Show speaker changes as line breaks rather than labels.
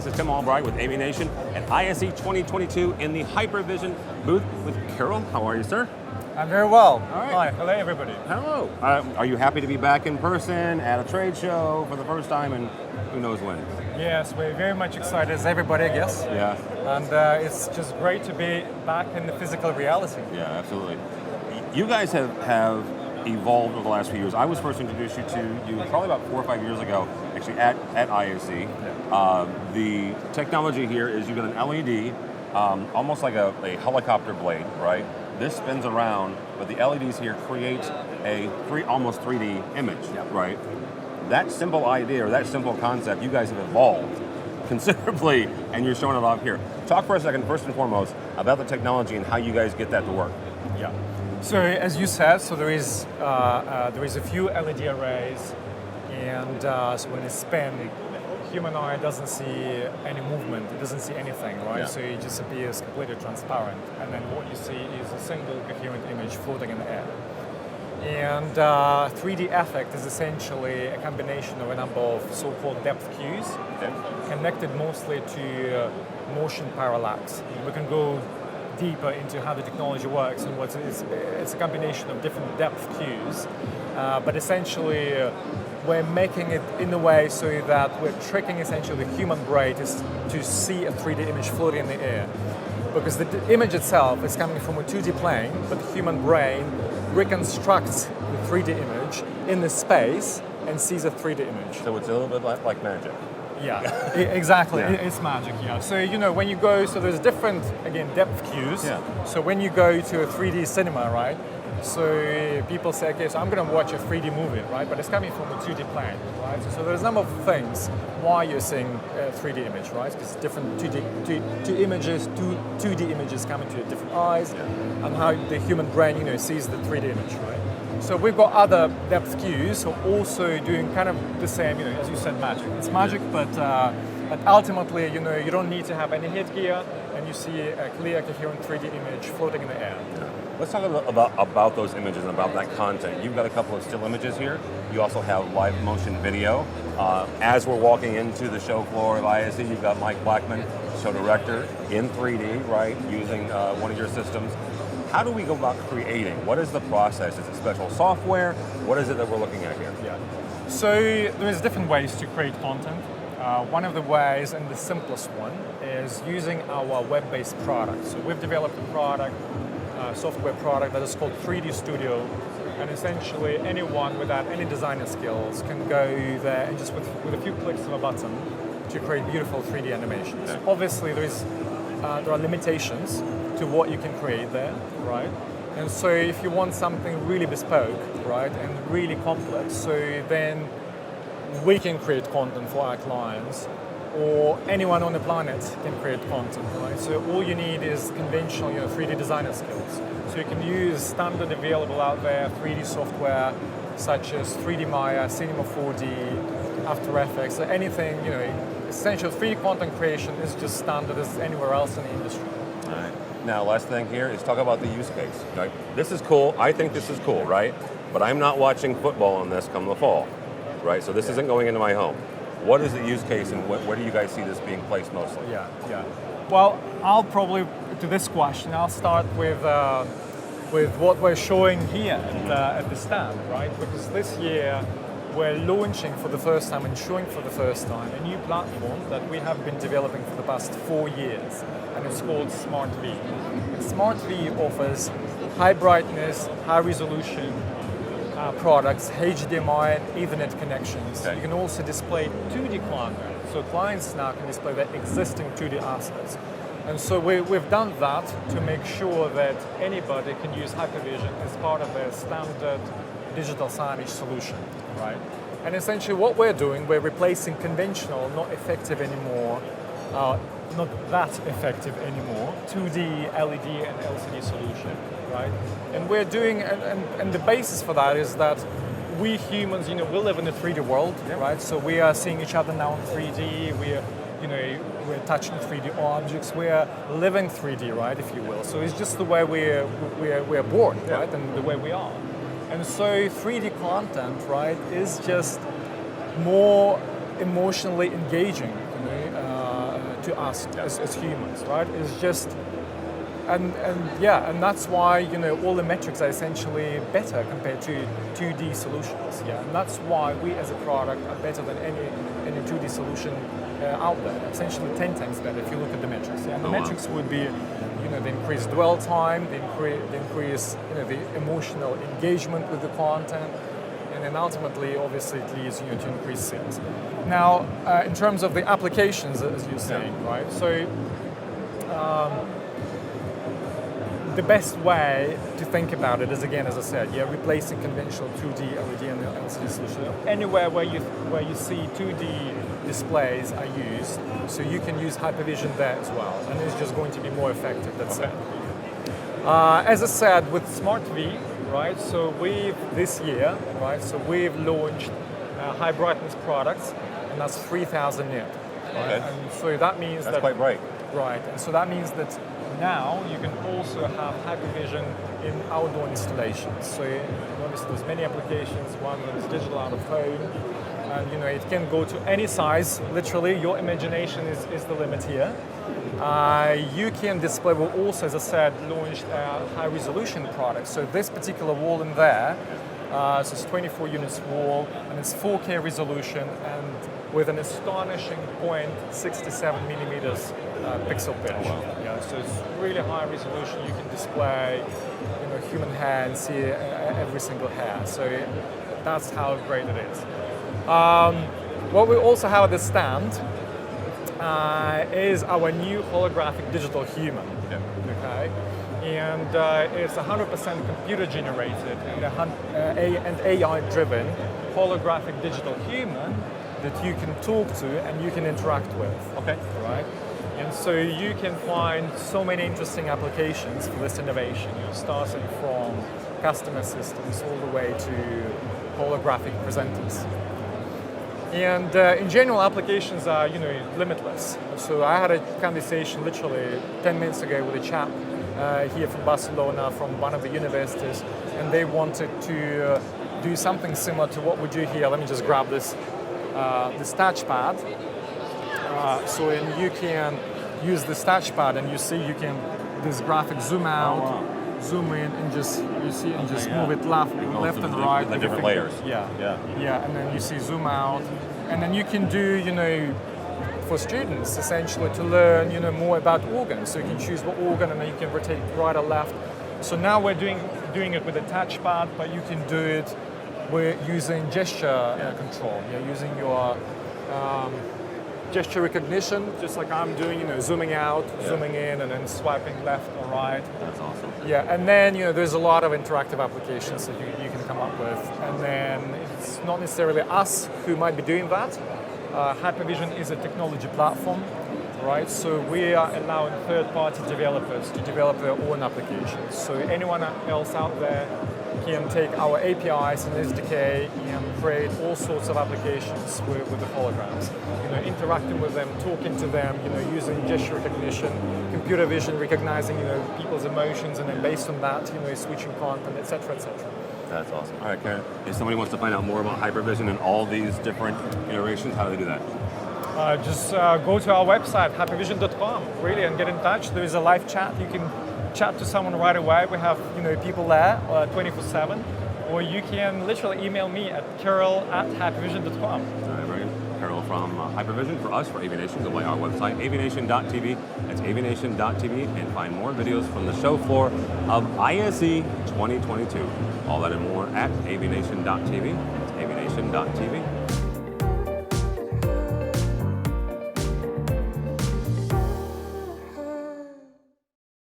This is Tim Albright with AVNation at ISE 2022 in the HYPERVSN booth with Carol. How are you, sir?
I'm very well.
All right.
Hi, hello everybody.
Hello. Are you happy to be back in person at a trade show for the first time and who knows when?
Yes, we're very much excited as everybody, I guess.
Yeah.
And it's just great to be back in the physical reality.
Yeah, absolutely. You guys have evolved over the last few years. I was first introduced to you probably about 4 or 5 years ago, actually at ISE.
Yeah.
The technology here is you've got an LED, almost like a helicopter blade, right? This spins around, but the LEDs here create a almost 3D image, right? That simple idea or that simple concept, you guys have evolved considerably, and you're showing it off here. Talk for a second, first and foremost, about the technology and how you guys get that to work.
Yeah. So as you said, so there is a few LED arrays, and so when it's spin, human eye doesn't see any movement, it doesn't see anything, right?
Yeah.
So it just appears completely transparent, and then what you see is a single coherent image floating in the air. And 3D effect is essentially a combination of a number of so-called depth cues, connected mostly to motion parallax. We can go deeper into how the technology works and it's a combination of different depth cues, but essentially we're making it in a way so that we're tricking essentially the human brain to see a 3D image floating in the air. Because the image itself is coming from a 2D plane, but the human brain reconstructs the 3D image in the space and sees a 3D image.
So it's a little bit like magic.
Yeah, exactly.
Yeah.
It's magic, yeah. So, when you go, so there's different, again, depth cues.
Yeah.
So when you go to a 3D cinema, right? So people say, okay, so I'm going to watch a 3D movie, right? But it's coming from a 2D plane, right? So there's a number of things why you're seeing a 3D image, right? Because different 2D images come into different eyes, and how the human brain, sees the 3D image, right? So we've got other depth cues who are also doing kind of the same, as you said, magic. It's magic, but ultimately, you don't need to have any headgear, and you see a clear, coherent 3D image floating in the air.
Let's talk about those images and about that content. You've got a couple of still images here. You also have live motion video. As we're walking into the show floor of ISE, you've got Mike Blackman, show director, in 3D, right, using one of your systems. How do we go about creating? What is the process? Is it special software? What is it that we're looking at here?
Yeah. So there's different ways to create content. One of the ways, and the simplest one, is using our web-based product. So we've developed a product, software product that is called 3D Studio, and essentially anyone without any designer skills can go there and just with a few clicks of a button to create beautiful 3D animations.
Yeah.
Obviously there are limitations to what you can create there, right? And so if you want something really bespoke, right, and really complex, so then we can create content for our clients, or anyone on the planet can create content, right? So all you need is conventional, 3D designer skills. So you can use standard available out there 3D software such as 3D Maya, Cinema 4D, After Effects, so anything, essential 3D content creation is just standard as anywhere else in the industry.
All right. Now, last thing here is talk about the use case. Right? This is cool. I think this is cool, right? But I'm not watching football on this come the fall, right? So this isn't going into my home. What is the use case, and where do you guys see this being placed mostly?
Yeah. Well, I'll probably, to this question, I'll start with what we're showing here at the stand, right? Because this year we're launching for the first time and showing for the first time a new platform that we have been developing for the past 4 years, and it's called SmartV. And SmartV offers high brightness, high resolution products, HDMI and Ethernet connections.
Okay.
You can also display 2D content, so clients now can display their existing 2D assets. And so we've done that to make sure that anybody can use HYPERVSN as part of their standard digital signage solution, right? And essentially what we're doing, we're replacing conventional, not effective anymore, not that effective anymore, 2D LED and LCD solution, right? And we're doing, and the basis for that is that we humans, we live in a 3D world, right? So we are seeing each other now in 3D, we're touching 3D objects, we're living 3D, right, if you will. So it's just the way we're born, right, and the way we are. And so 3D content, right, is just more emotionally engaging to us as humans, right? It's just, and that's why all the metrics are essentially better compared to 2D solutions. Yeah, and that's why we as a product are better than any 2D solution out there. Essentially 10 times better if you look at the metrics. Yeah, and the metrics would be, the increased dwell time, the increase, the emotional engagement with the content, and then ultimately, obviously, it leads to increase sales. Now, in terms of the applications, as you're saying, right? So, the best way to think about it is, again, as I said, replacing conventional 2D LED and LCD solution. Anywhere where you see 2D displays are used, so you can use HYPERVSN there as well, and it's just going to be more effective. That's it. As I said, with Smart V, right? So this year, right? So we've launched high brightness products, and that's 3,000 nit. Right?
Okay.
And so that means
that's quite bright.
Right, and so that means that now you can also have HYPERVSN in outdoor installations. So obviously there's many applications. One of them is digital out of home, and it can go to any size. Literally, your imagination is the limit here. You can display. We also, as I said, launched a high-resolution product. So this particular wall in there, so it's 24 units wall, and it's 4K resolution, and with an astonishing 0.67 millimeters pixel pitch.
Oh, wow.
Yeah, so it's really high resolution. You can display, human hair and see every single hair. So that's how great it is. What we also have at the stand is our new holographic digital human.
Yeah.
Okay, and it's 100% computer generated and AI-driven holographic digital human that you can talk to and you can interact with.
Okay.
Right? And so you can find so many interesting applications for this innovation, starting from customer systems all the way to holographic presenters. And in general, applications are, limitless. So I had a conversation literally 10 minutes ago with a chap here from Barcelona, from one of the universities, and they wanted to do something similar to what we do here. Let me just grab this touchpad. So you can use this touchpad, and you can this graphic zoom out, zoom in, and just move it left and right.
The different layers.
Yeah, and then you see zoom out, and then you can do for students essentially to learn more about organs. So you can choose what organ, and then you can rotate right or left. So now we're doing it with a touchpad, but you can do it. We're using gesture control. You're using your gesture recognition, just like I'm doing, zooming out, zooming in, and then swiping left or right.
That's awesome.
Yeah, and then there's a lot of interactive applications that you can come up with. And then it's not necessarily us who might be doing that. HYPERVSN is a technology platform, right? So we are allowing third-party developers to develop their own applications. So anyone else out there can take our APIs and SDK and create all sorts of applications with the holograms. Interacting with them, talking to them, using gesture recognition, computer vision, recognizing people's emotions, and then based on that, switching content, etc., etc.
That's awesome. All right, Karen. If somebody wants to find out more about HYPERVSN and all these different iterations, how do they do that?
Just go to our website, hypervsn.com, really, and get in touch. There is a live chat. You can chat to someone right away. We have people there 24/7, or you can literally email me at carol@hypervsn.com.
All right, very good. Carol from HYPERVSN for us, for AVNation. Go by our website, avnation.tv. That's avnation.tv, and find more videos from the show floor of ISE 2022. All that and more at avnation.tv. That's avnation.tv.